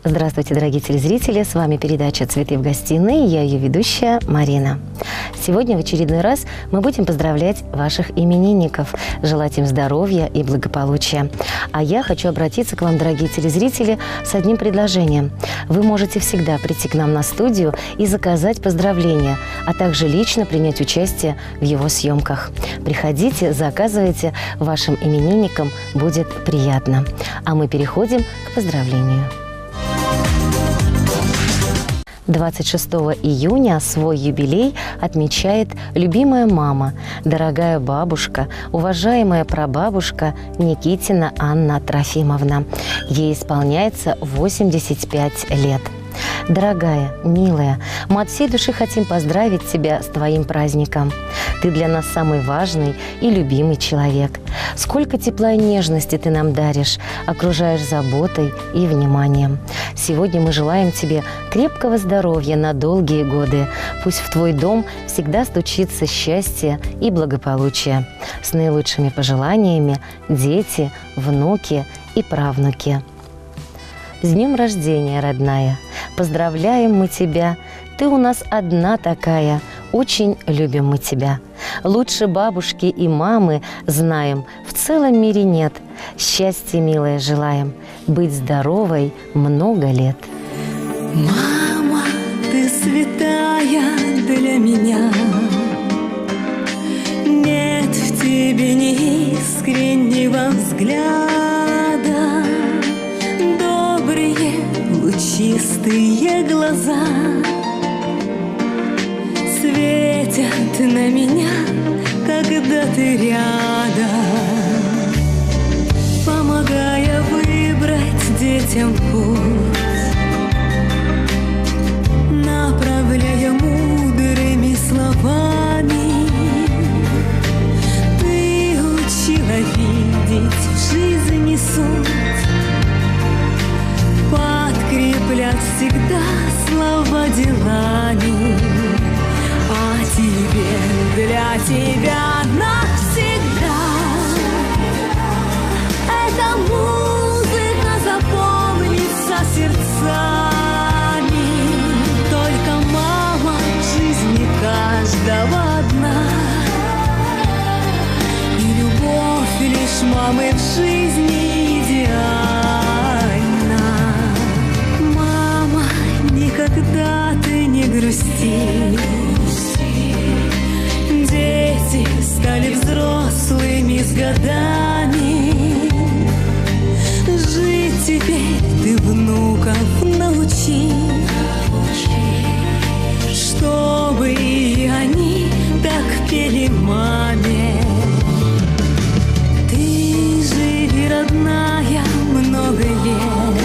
Здравствуйте, дорогие телезрители! С вами передача «Цветы в гостиной». Я ее ведущая Марина. Сегодня в очередной раз мы будем поздравлять ваших именинников, желать им здоровья и благополучия. А я хочу обратиться к вам, дорогие телезрители, с одним предложением. Вы можете всегда прийти к нам на студию и заказать поздравления, а также лично принять участие в его съемках. Приходите, заказывайте, вашим именинникам будет приятно. А мы переходим к поздравлению. 26 июня свой юбилей отмечает любимая мама, дорогая бабушка, уважаемая прабабушка Никитина Анна Трофимовна. Ей исполняется 85 лет. Дорогая, милая, мы от всей души хотим поздравить тебя с твоим праздником. Ты для нас самый важный и любимый человек. Сколько тепла и нежности ты нам даришь, окружаешь заботой и вниманием. Сегодня мы желаем тебе крепкого здоровья на долгие годы. Пусть в твой дом всегда стучится счастье и благополучие. С наилучшими пожеланиями дети, внуки и правнуки. С днем рождения, родная! Поздравляем мы тебя! Ты у нас одна такая, очень любим мы тебя. Лучше бабушки и мамы, знаем, в целом мире нет. Счастья, милая, желаем, быть здоровой много лет. Мама, ты святая для меня. Нет в тебе неискреннего взгляда. Добрые, лучистые глаза светят на меня, когда ты рядом, помогая выбрать детям путь, направляя мудрыми словами. Ты учила видеть в жизни суть, подкреплять всегда слова делами. А тебе, для тебя навсегда эта музыка запомнится сердцами. Только мама в жизни каждого одна, и любовь лишь мамы в жизни идеальна. Мама, никогда ты не грусти. Дети стали взрослыми с годами. Жить теперь ты внуков научи, чтобы и они так пели маме. Ты живи, родная, много лет.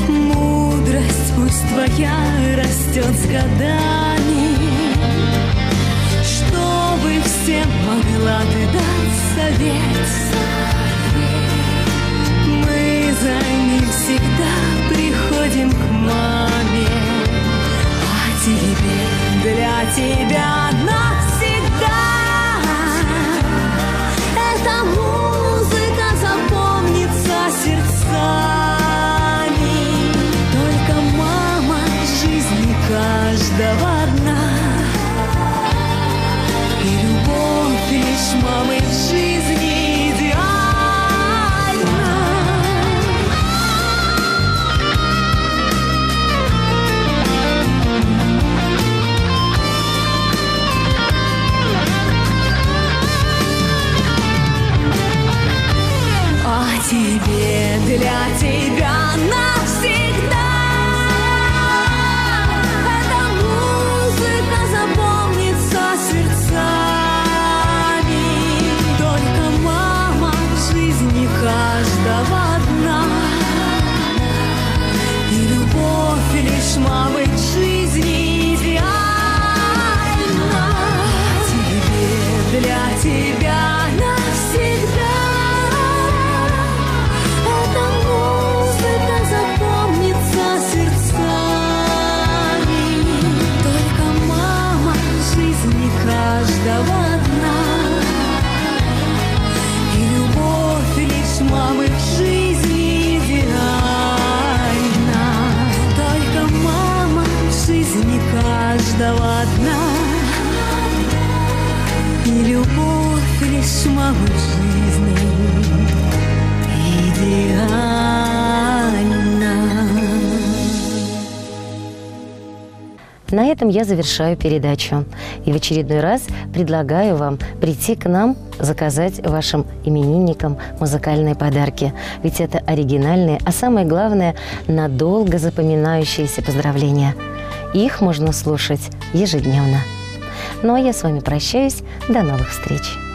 Мудрость пусть твоя растет с годами, чтобы всем могла ты дать совет. Мы за ним всегда приходим к маме. А тебе, для тебя навсегда эта музыка запомнится сердцами. Только мама в жизни каждого одна, и любовь лишь мамы в жизни идеальна. А тебе, для тебя навсегда эта музыка запомнится сердцами. Только мама в жизни каждого одна, и любовь лишь мамы в жизни идеальна. Тебе, для тебя навсегда эта музыка запомнится сердцами. Только мама в жизни каждого одна, и любовь лишь мамы в жизни идеальна. На этом я завершаю передачу. И в очередной раз предлагаю вам прийти к нам, заказать вашим именинникам музыкальные подарки. Ведь это оригинальные, а самое главное, надолго запоминающиеся поздравления. Их можно слушать ежедневно. Ну а я с вами прощаюсь. До новых встреч.